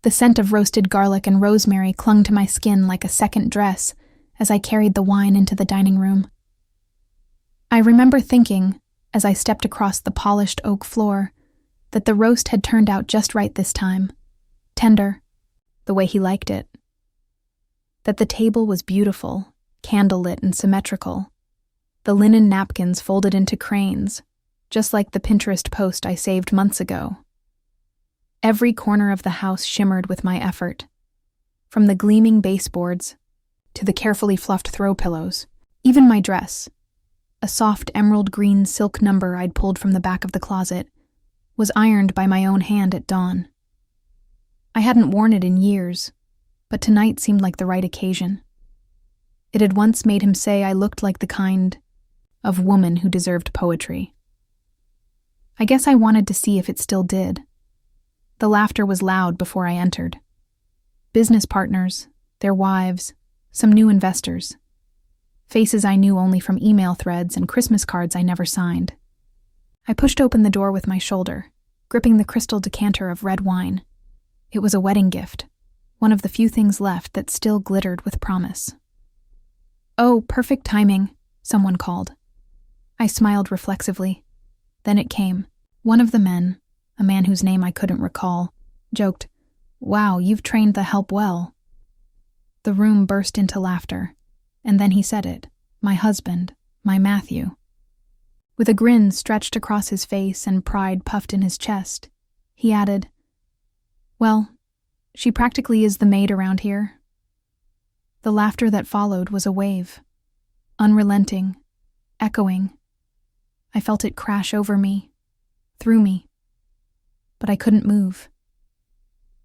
The scent of roasted garlic and rosemary clung to my skin like a second dress as I carried the wine into the dining room. I remember thinking, as I stepped across the polished oak floor, that the roast had turned out just right this time, tender, the way he liked it. That the table was beautiful, candlelit and symmetrical, the linen napkins folded into cranes, just like the Pinterest post I saved months ago. Every corner of the house shimmered with my effort, from the gleaming baseboards to the carefully fluffed throw pillows. Even my dress, a soft emerald green silk number I'd pulled from the back of the closet, was ironed by my own hand at dawn. I hadn't worn it in years, but tonight seemed like the right occasion. It had once made him say I looked like the kind of woman who deserved poetry. I guess I wanted to see if it still did. The laughter was loud before I entered. Business partners, their wives, some new investors. Faces I knew only from email threads and Christmas cards I never signed. I pushed open the door with my shoulder, gripping the crystal decanter of red wine. It was a wedding gift, one of the few things left that still glittered with promise. "Oh, perfect timing," someone called. I smiled reflexively. Then it came. One of the men, a man whose name I couldn't recall, joked, "Wow, you've trained the help well." The room burst into laughter, and then he said it, my husband, my Matthew. With a grin stretched across his face and pride puffed in his chest, he added, "Well, she practically is the maid around here." The laughter that followed was a wave, unrelenting, echoing. I felt it crash over me, through me. But I couldn't move.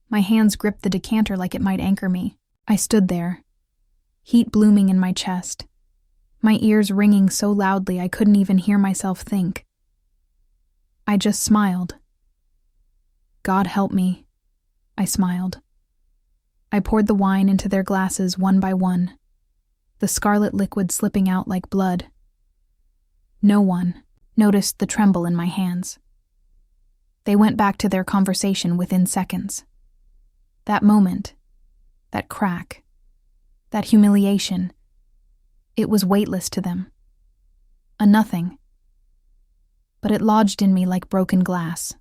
My hands gripped the decanter like it might anchor me. I stood there, heat blooming in my chest, my ears ringing so loudly I couldn't even hear myself think. I just smiled. "God help me," I smiled. I poured the wine into their glasses one by one, the scarlet liquid slipping out like blood. No one noticed the tremble in my hands. They went back to their conversation within seconds. That moment, that crack, that humiliation, it was weightless to them. A nothing. But it lodged in me like broken glass.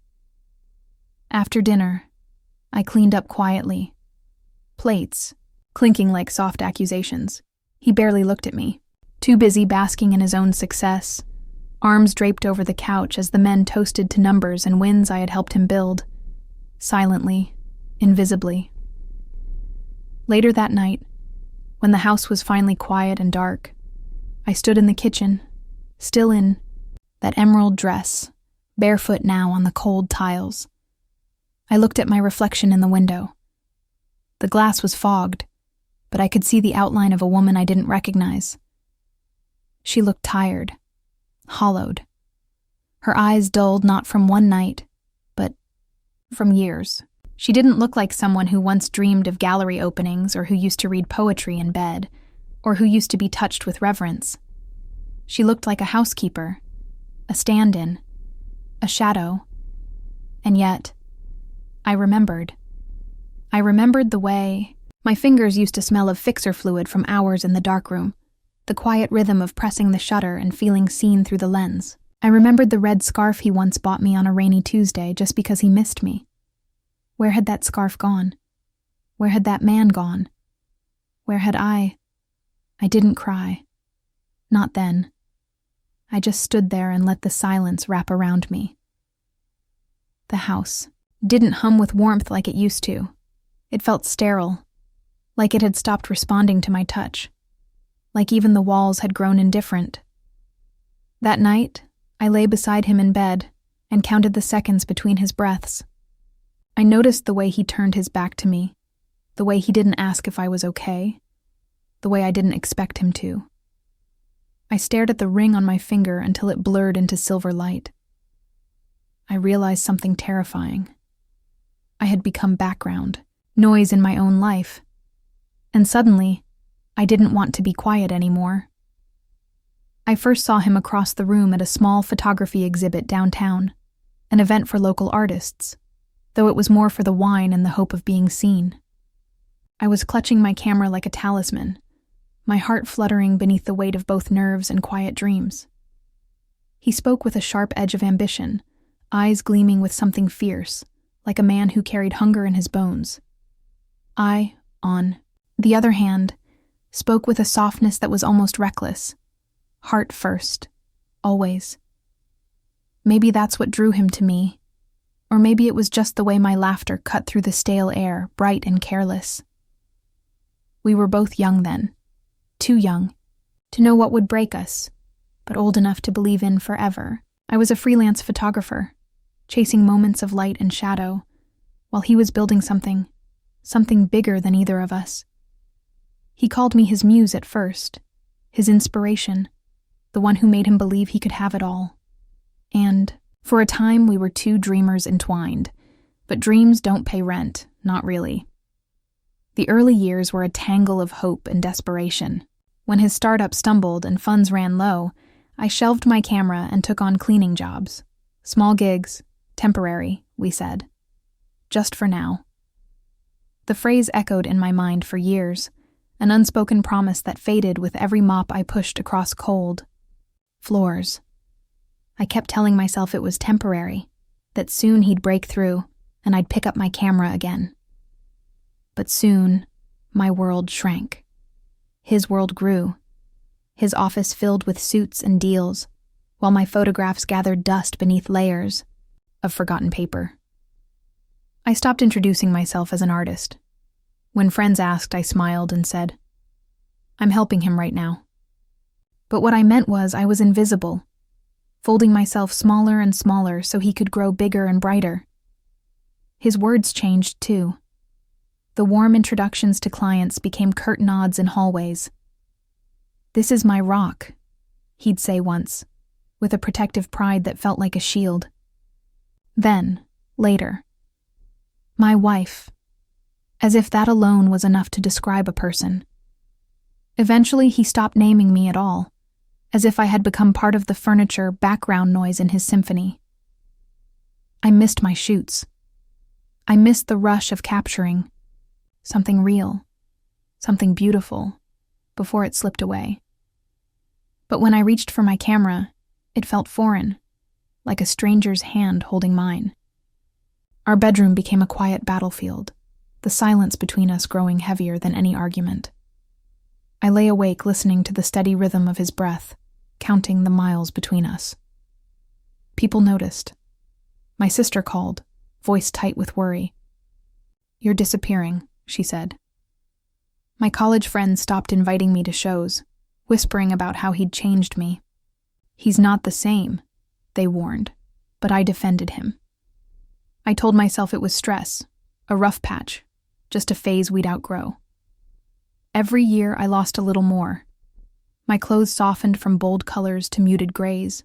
After dinner, I cleaned up quietly. Plates, clinking like soft accusations. He barely looked at me, too busy basking in his own success, arms draped over the couch as the men toasted to numbers and wins I had helped him build, silently, invisibly. Later that night, when the house was finally quiet and dark, I stood in the kitchen, still in that emerald dress, barefoot now on the cold tiles. I looked at my reflection in the window. The glass was fogged, but I could see the outline of a woman I didn't recognize. She looked tired, hollowed. Her eyes dulled not from one night, but from years. She didn't look like someone who once dreamed of gallery openings or who used to read poetry in bed, or who used to be touched with reverence. She looked like a housekeeper, a stand-in, a shadow. And yet, I remembered. I remembered the way my fingers used to smell of fixer fluid from hours in the darkroom, the quiet rhythm of pressing the shutter and feeling seen through the lens. I remembered the red scarf he once bought me on a rainy Tuesday just because he missed me. Where had that scarf gone? Where had that man gone? Where had I? I didn't cry. Not then. I just stood there and let the silence wrap around me. The house didn't hum with warmth like it used to. It felt sterile, like it had stopped responding to my touch, like even the walls had grown indifferent. That night, I lay beside him in bed and counted the seconds between his breaths. I noticed the way he turned his back to me, the way he didn't ask if I was okay, the way I didn't expect him to. I stared at the ring on my finger until it blurred into silver light. I realized something terrifying. I had become background, noise in my own life. And suddenly, I didn't want to be quiet anymore. I first saw him across the room at a small photography exhibit downtown, an event for local artists. though it was more for the wine and the hope of being seen. I was clutching my camera like a talisman, my heart fluttering beneath the weight of both nerves and quiet dreams. He spoke with a sharp edge of ambition, eyes gleaming with something fierce, like a man who carried hunger in his bones. I, on the other hand, spoke with a softness that was almost reckless. Heart first, always. Maybe that's what drew him to me, or maybe it was just the way my laughter cut through the stale air, bright and careless. We were both young then, too young to know what would break us, but old enough to believe in forever. I was a freelance photographer, chasing moments of light and shadow, while he was building something bigger than either of us. He called me his muse at first, his inspiration, the one who made him believe he could have it all. And, for a time, we were two dreamers entwined, but dreams don't pay rent, not really. The early years were a tangle of hope and desperation. When his startup stumbled and funds ran low, I shelved my camera and took on cleaning jobs. Small gigs, temporary, we said. Just for now. The phrase echoed in my mind for years, an unspoken promise that faded with every mop I pushed across cold floors. I kept telling myself it was temporary, that soon he'd break through and I'd pick up my camera again. But soon, my world shrank. His world grew. His office filled with suits and deals, while my photographs gathered dust beneath layers of forgotten paper. I stopped introducing myself as an artist. When friends asked, I smiled and said, "I'm helping him right now." But what I meant was I was invisible, folding myself smaller and smaller so he could grow bigger and brighter. His words changed too. The warm introductions to clients became curt nods in hallways. "This is my rock," he'd say once, with a protective pride that felt like a shield. Then, later, "My wife," as if that alone was enough to describe a person. Eventually, he stopped naming me at all, as if I had become part of the furniture background noise in his symphony. I missed my shoots. I missed the rush of capturing something real, something beautiful, before it slipped away. But when I reached for my camera, it felt foreign, like a stranger's hand holding mine. Our bedroom became a quiet battlefield, the silence between us growing heavier than any argument. I lay awake listening to the steady rhythm of his breath, counting the miles between us. People noticed. My sister called, voice tight with worry. "You're disappearing," she said. My college friends stopped inviting me to shows, whispering about how he'd changed me. "He's not the same," they warned, but I defended him. I told myself it was stress, a rough patch, just a phase we'd outgrow. Every year I lost a little more. My clothes softened from bold colors to muted grays.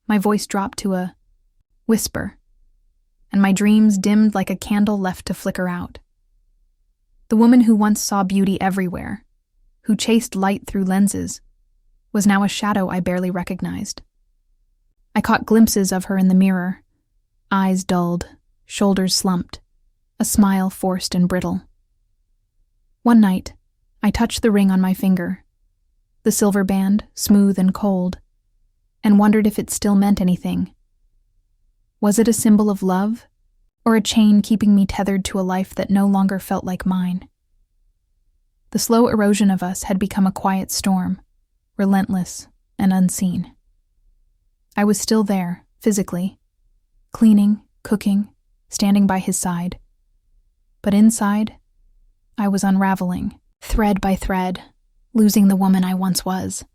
My voice dropped to a whisper, and my dreams dimmed like a candle left to flicker out. The woman who once saw beauty everywhere, who chased light through lenses, was now a shadow I barely recognized. I caught glimpses of her in the mirror, eyes dulled, shoulders slumped, a smile forced and brittle. One night, I touched the ring on my finger, the silver band, smooth and cold, and wondered if it still meant anything. Was it a symbol of love, or a chain keeping me tethered to a life that no longer felt like mine? The slow erosion of us had become a quiet storm, relentless and unseen. I was still there, physically, cleaning, cooking, standing by his side. But inside, I was unraveling, thread by thread, losing the woman I once was.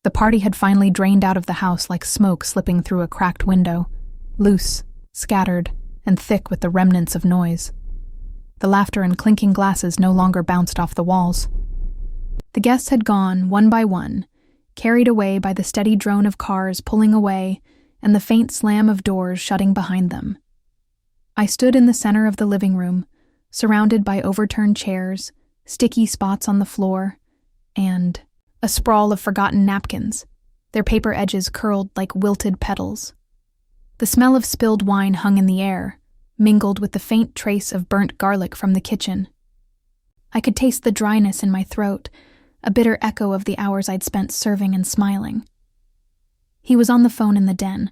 The party had finally drained out of the house like smoke slipping through a cracked window, loose, scattered, and thick with the remnants of noise. The laughter and clinking glasses no longer bounced off the walls. The guests had gone, one by one, carried away by the steady drone of cars pulling away and the faint slam of doors shutting behind them. I stood in the center of the living room, surrounded by overturned chairs, sticky spots on the floor, and a sprawl of forgotten napkins, their paper edges curled like wilted petals. The smell of spilled wine hung in the air, mingled with the faint trace of burnt garlic from the kitchen. I could taste the dryness in my throat, a bitter echo of the hours I'd spent serving and smiling. He was on the phone in the den,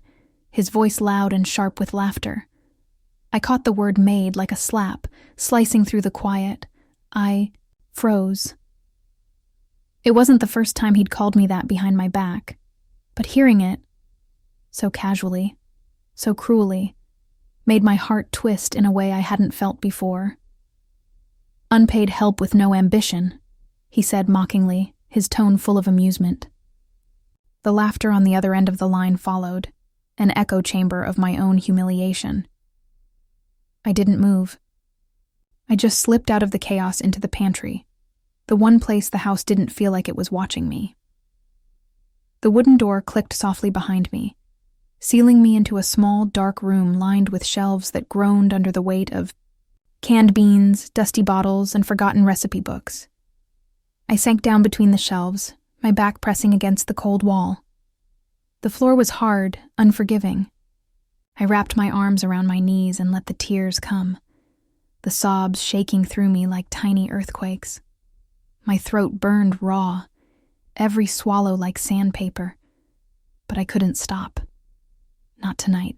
his voice loud and sharp with laughter. I caught the word "maid" like a slap, slicing through the quiet. I froze. It wasn't the first time he'd called me that behind my back, but hearing it, so casually, so cruelly, made my heart twist in a way I hadn't felt before. "Unpaid help with no ambition," he said mockingly, his tone full of amusement. The laughter on the other end of the line followed, an echo chamber of my own humiliation. I didn't move. I just slipped out of the chaos into the pantry, the one place the house didn't feel like it was watching me. The wooden door clicked softly behind me, sealing me into a small, dark room lined with shelves that groaned under the weight of canned beans, dusty bottles, and forgotten recipe books. I sank down between the shelves, my back pressing against the cold wall. The floor was hard, unforgiving. I wrapped my arms around my knees and let the tears come, the sobs shaking through me like tiny earthquakes. My throat burned raw, every swallow like sandpaper, but I couldn't stop. Not tonight.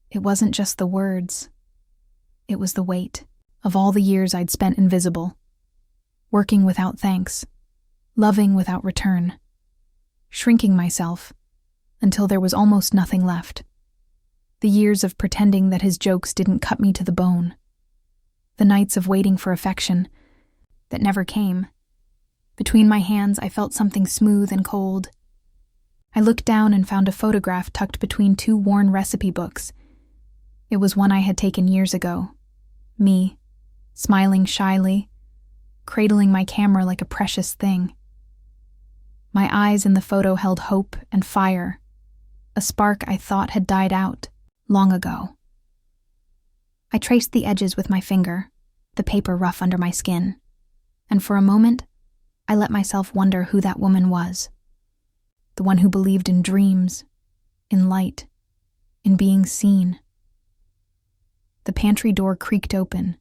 It wasn't just the words. It was the weight of all the years I'd spent invisible, working without thanks, loving without return, shrinking myself until there was almost nothing left. The years of pretending that his jokes didn't cut me to the bone. The nights of waiting for affection that never came. Between my hands, I felt something smooth and cold. I looked down and found a photograph tucked between two worn recipe books. It was one I had taken years ago. Me, smiling shyly, cradling my camera like a precious thing. My eyes in the photo held hope and fire, a spark I thought had died out long ago. I traced the edges with my finger, the paper rough under my skin, and for a moment, I let myself wonder who that woman was. The one who believed in dreams, in light, in being seen. The pantry door creaked open,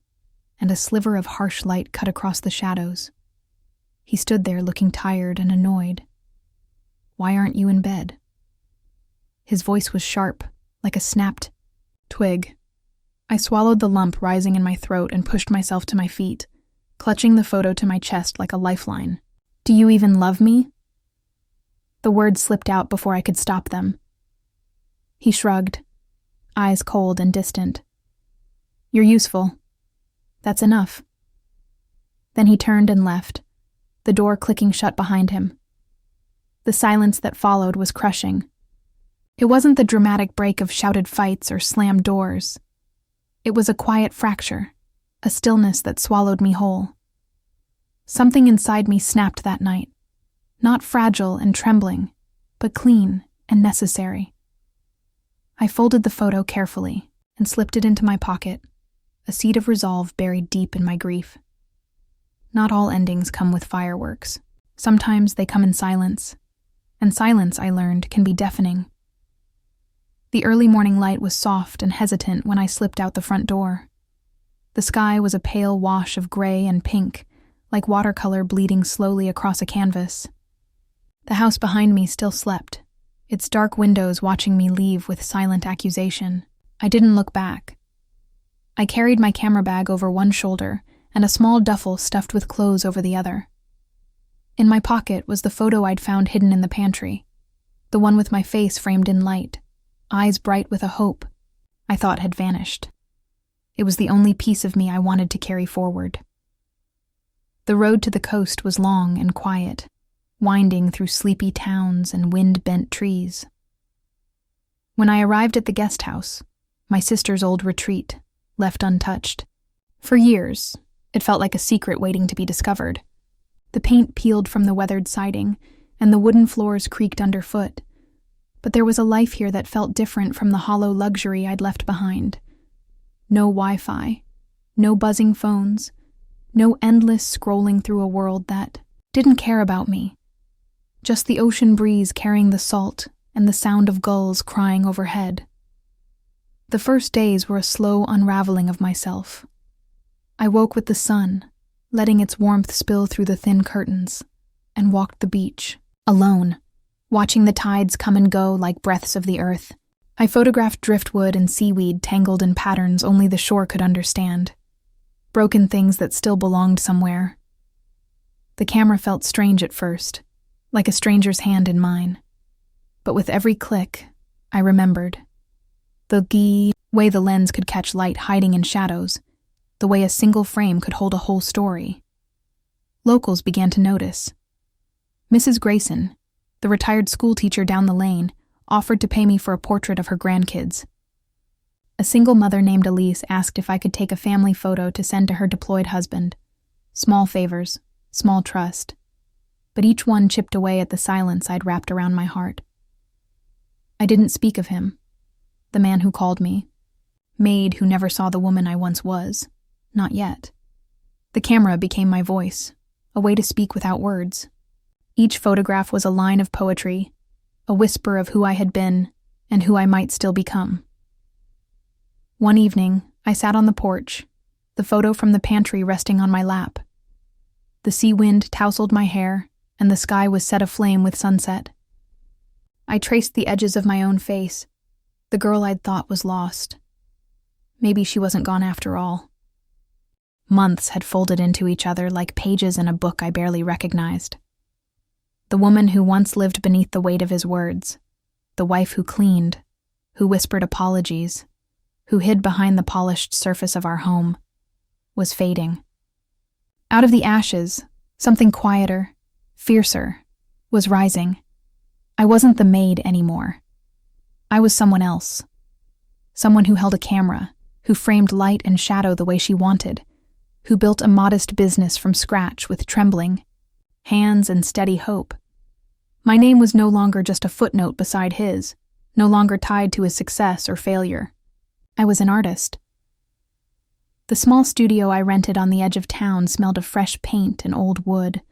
and a sliver of harsh light cut across the shadows. He stood there looking tired and annoyed. "Why aren't you in bed?" His voice was sharp, like a snapped twig. I swallowed the lump rising in my throat and pushed myself to my feet, clutching the photo to my chest like a lifeline. "Do you even love me?" The words slipped out before I could stop them. He shrugged, eyes cold and distant. "You're useful. That's enough." Then he turned and left, the door clicking shut behind him. The silence that followed was crushing. It wasn't the dramatic break of shouted fights or slammed doors. It was a quiet fracture, a stillness that swallowed me whole. Something inside me snapped that night, not fragile and trembling, but clean and necessary. I folded the photo carefully and slipped it into my pocket, a seed of resolve buried deep in my grief. Not all endings come with fireworks. Sometimes they come in silence, and silence, I learned, can be deafening. The early morning light was soft and hesitant when I slipped out the front door. The sky was a pale wash of gray and pink, like watercolor bleeding slowly across a canvas. The house behind me still slept, its dark windows watching me leave with silent accusation. I didn't look back. I carried my camera bag over one shoulder and a small duffel stuffed with clothes over the other. In my pocket was the photo I'd found hidden in the pantry, the one with my face framed in light, eyes bright with a hope I thought had vanished. It was the only piece of me I wanted to carry forward. The road to the coast was long and quiet, winding through sleepy towns and wind-bent trees. When I arrived at the guest house, my sister's old retreat, left untouched. For years, it felt like a secret waiting to be discovered. The paint peeled from the weathered siding, and the wooden floors creaked underfoot. But there was a life here that felt different from the hollow luxury I'd left behind. No Wi-Fi, no buzzing phones, no endless scrolling through a world that didn't care about me. Just the ocean breeze carrying the salt and the sound of gulls crying overhead. The first days were a slow unraveling of myself. I woke with the sun, letting its warmth spill through the thin curtains, and walked the beach, alone, watching the tides come and go like breaths of the earth. I photographed driftwood and seaweed tangled in patterns only the shore could understand, broken things that still belonged somewhere. The camera felt strange at first, like a stranger's hand in mine. But with every click, I remembered. The way the lens could catch light hiding in shadows, the way a single frame could hold a whole story. Locals began to notice. Mrs. Grayson, the retired schoolteacher down the lane, offered to pay me for a portrait of her grandkids. A single mother named Elise asked if I could take a family photo to send to her deployed husband. Small favors, small trust, but each one chipped away at the silence I'd wrapped around my heart. I didn't speak of him, the man who called me, Maid who never saw the woman I once was, not yet. The camera became my voice, a way to speak without words. Each photograph was a line of poetry, a whisper of who I had been and who I might still become. One evening, I sat on the porch, the photo from the pantry resting on my lap. The sea wind tousled my hair, and the sky was set aflame with sunset. I traced the edges of my own face, the girl I'd thought was lost. Maybe she wasn't gone after all. Months had folded into each other like pages in a book I barely recognized. The woman who once lived beneath the weight of his words, the wife who cleaned, who whispered apologies, who hid behind the polished surface of our home, was fading. Out of the ashes, something quieter, fiercer, was rising. I wasn't the maid anymore. I was someone else. Someone who held a camera, who framed light and shadow the way she wanted, who built a modest business from scratch with trembling hands and steady hope. My name was no longer just a footnote beside his, no longer tied to his success or failure. I was an artist. The small studio I rented on the edge of town smelled of fresh paint and old wood,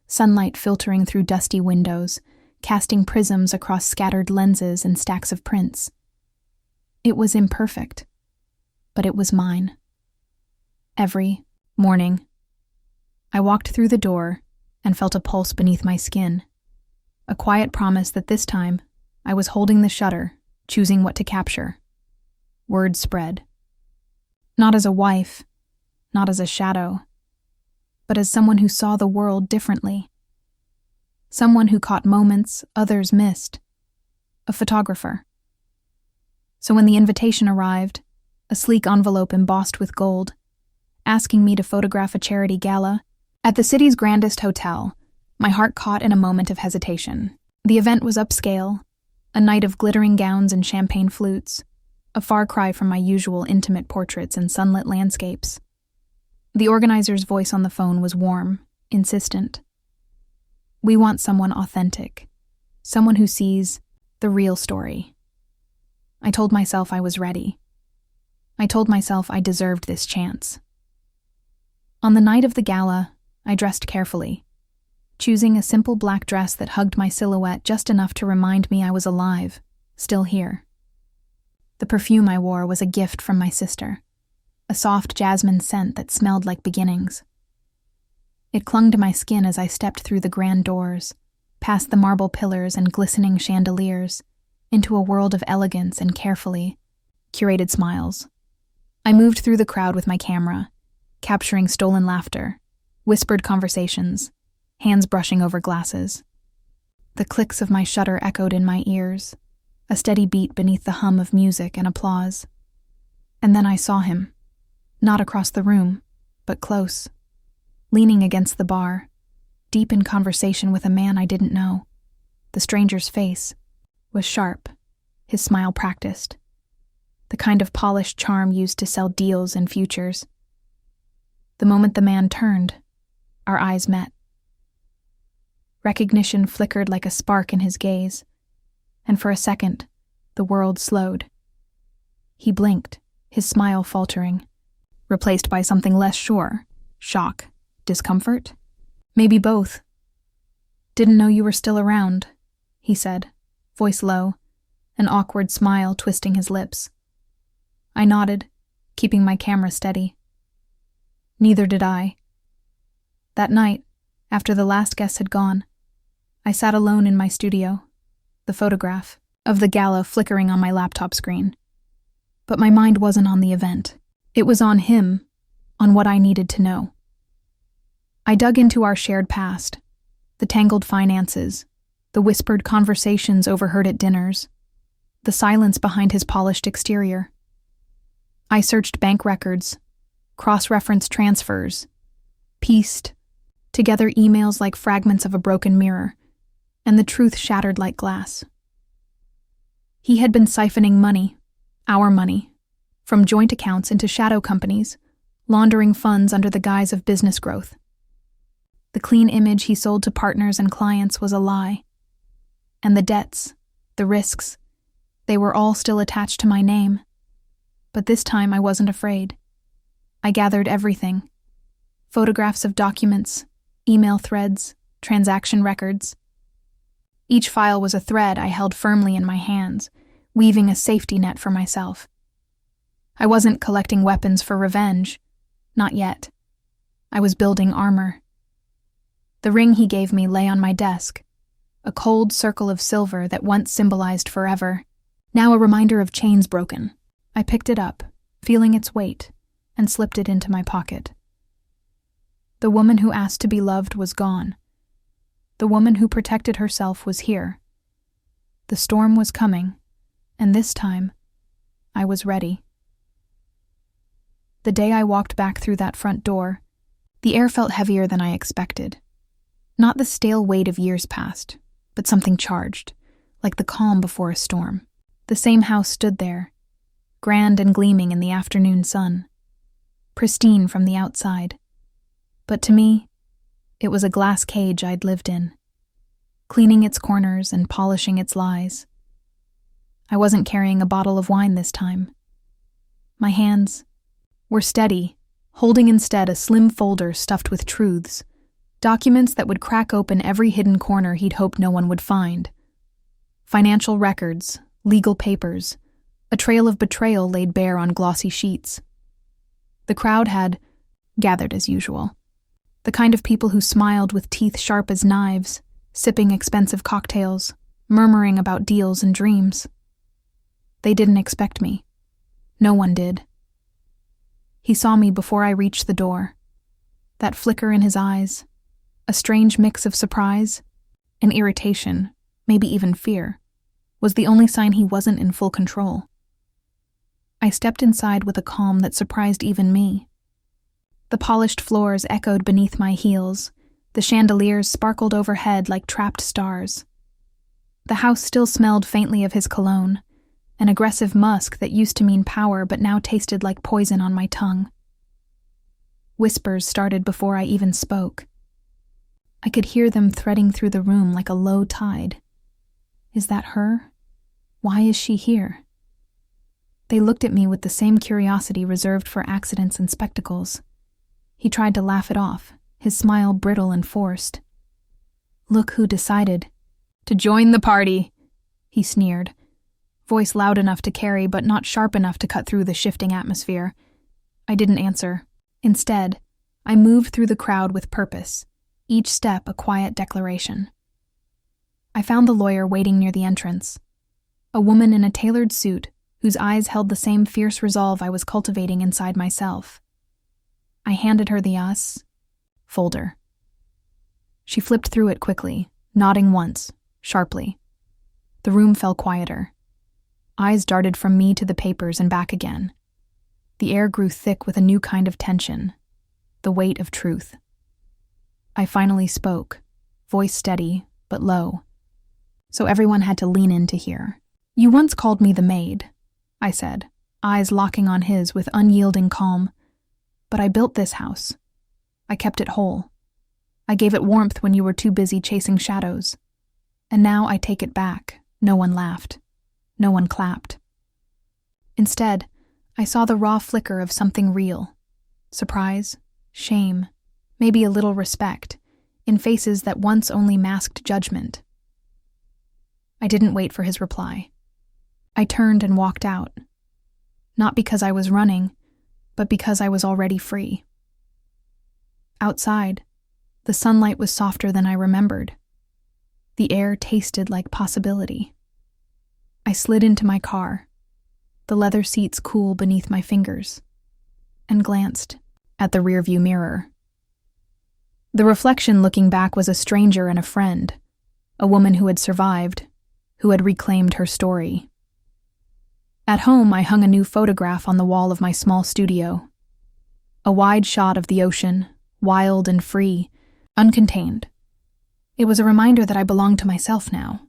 sunlight filtering through dusty windows, casting prisms across scattered lenses and stacks of prints. It was imperfect, but it was mine. Every morning, I walked through the door and felt a pulse beneath my skin, a quiet promise that this time I was holding the shutter, choosing what to capture. Word spread. Not as a wife, not as a shadow, but as someone who saw the world differently. Someone who caught moments others missed. A photographer. So when the invitation arrived, a sleek envelope embossed with gold, asking me to photograph a charity gala at the city's grandest hotel, my heart caught in a moment of hesitation. The event was upscale, a night of glittering gowns and champagne flutes, a far cry from my usual intimate portraits and sunlit landscapes. The organizer's voice on the phone was warm, insistent. We want someone authentic, someone who sees the real story. I told myself I was ready. I told myself I deserved this chance. On the night of the gala, I dressed carefully, choosing a simple black dress that hugged my silhouette just enough to remind me I was alive, still here. The perfume I wore was a gift from my sister, a soft jasmine scent that smelled like beginnings. It clung to my skin as I stepped through the grand doors, past the marble pillars and glistening chandeliers, into a world of elegance and carefully curated smiles. I moved through the crowd with my camera, capturing stolen laughter, whispered conversations, hands brushing over glasses. The clicks of my shutter echoed in my ears, a steady beat beneath the hum of music and applause. And then I saw him, not across the room, but close, leaning against the bar, deep in conversation with a man I didn't know. The stranger's face was sharp, his smile practiced, the kind of polished charm used to sell deals and futures. The moment the man turned, our eyes met. Recognition flickered like a spark in his gaze, and for a second, the world slowed. He blinked, his smile faltering, replaced by something less sure. Shock, discomfort, maybe both. "Didn't know you were still around," he said, voice low, an awkward smile twisting his lips. I nodded, keeping my camera steady. Neither did I. That night, after the last guest had gone, I sat alone in my studio, the photograph of the gala flickering on my laptop screen. But my mind wasn't on the event. It was on him, on what I needed to know. I dug into our shared past, the tangled finances, the whispered conversations overheard at dinners, the silence behind his polished exterior. I searched bank records, cross-referenced transfers, pieced together emails like fragments of a broken mirror, and the truth shattered like glass. He had been siphoning money, our money, from joint accounts into shadow companies, laundering funds under the guise of business growth. The clean image he sold to partners and clients was a lie. And the debts, the risks, they were all still attached to my name. But this time I wasn't afraid. I gathered everything. Photographs of documents, email threads, transaction records. Each file was a thread I held firmly in my hands, weaving a safety net for myself. I wasn't collecting weapons for revenge. Not yet. I was building armor. The ring he gave me lay on my desk, a cold circle of silver that once symbolized forever, now a reminder of chains broken. I picked it up, feeling its weight, and slipped it into my pocket. The woman who asked to be loved was gone. The woman who protected herself was here. The storm was coming, and this time, I was ready. The day I walked back through that front door, the air felt heavier than I expected. Not the stale weight of years past, but something charged, like the calm before a storm. The same house stood there, grand and gleaming in the afternoon sun, pristine from the outside. But to me, it was a glass cage I'd lived in, cleaning its corners and polishing its lies. I wasn't carrying a bottle of wine this time. My hands were steady, holding instead a slim folder stuffed with truths, documents that would crack open every hidden corner he'd hoped no one would find. Financial records, legal papers, a trail of betrayal laid bare on glossy sheets. The crowd had gathered as usual. The kind of people who smiled with teeth sharp as knives, sipping expensive cocktails, murmuring about deals and dreams. They didn't expect me. No one did. He saw me before I reached the door. That flicker in his eyes, a strange mix of surprise and irritation, maybe even fear, was the only sign he wasn't in full control. I stepped inside with a calm that surprised even me. The polished floors echoed beneath my heels, the chandeliers sparkled overhead like trapped stars. The house still smelled faintly of his cologne, an aggressive musk that used to mean power but now tasted like poison on my tongue. Whispers started before I even spoke. I could hear them threading through the room like a low tide. Is that her? Why is she here? They looked at me with the same curiosity reserved for accidents and spectacles. He tried to laugh it off, his smile brittle and forced. Look who decided to join the party, he sneered, voice loud enough to carry but not sharp enough to cut through the shifting atmosphere. I didn't answer. Instead, I moved through the crowd with purpose, each step a quiet declaration. I found the lawyer waiting near the entrance, a woman in a tailored suit whose eyes held the same fierce resolve I was cultivating inside myself. I handed her the folder. She flipped through it quickly, nodding once, sharply. The room fell quieter. Eyes darted from me to the papers and back again. The air grew thick with a new kind of tension, the weight of truth. I finally spoke, voice steady but low, so everyone had to lean in to hear. You once called me the Maid, I said, eyes locking on his with unyielding calm. But I built this house. I kept it whole. I gave it warmth when you were too busy chasing shadows. And now I take it back. No one laughed. No one clapped. Instead, I saw the raw flicker of something real. Surprise, shame, maybe a little respect, in faces that once only masked judgment. I didn't wait for his reply. I turned and walked out. not because I was running, but because I was already free. Outside, the sunlight was softer than I remembered. The air tasted like possibility. I slid into my car, the leather seats cool beneath my fingers, and glanced at the rearview mirror. The reflection looking back was a stranger and a friend, a woman who had survived, who had reclaimed her story. At home, I hung a new photograph on the wall of my small studio. A wide shot of the ocean, wild and free, uncontained. It was a reminder that I belonged to myself now,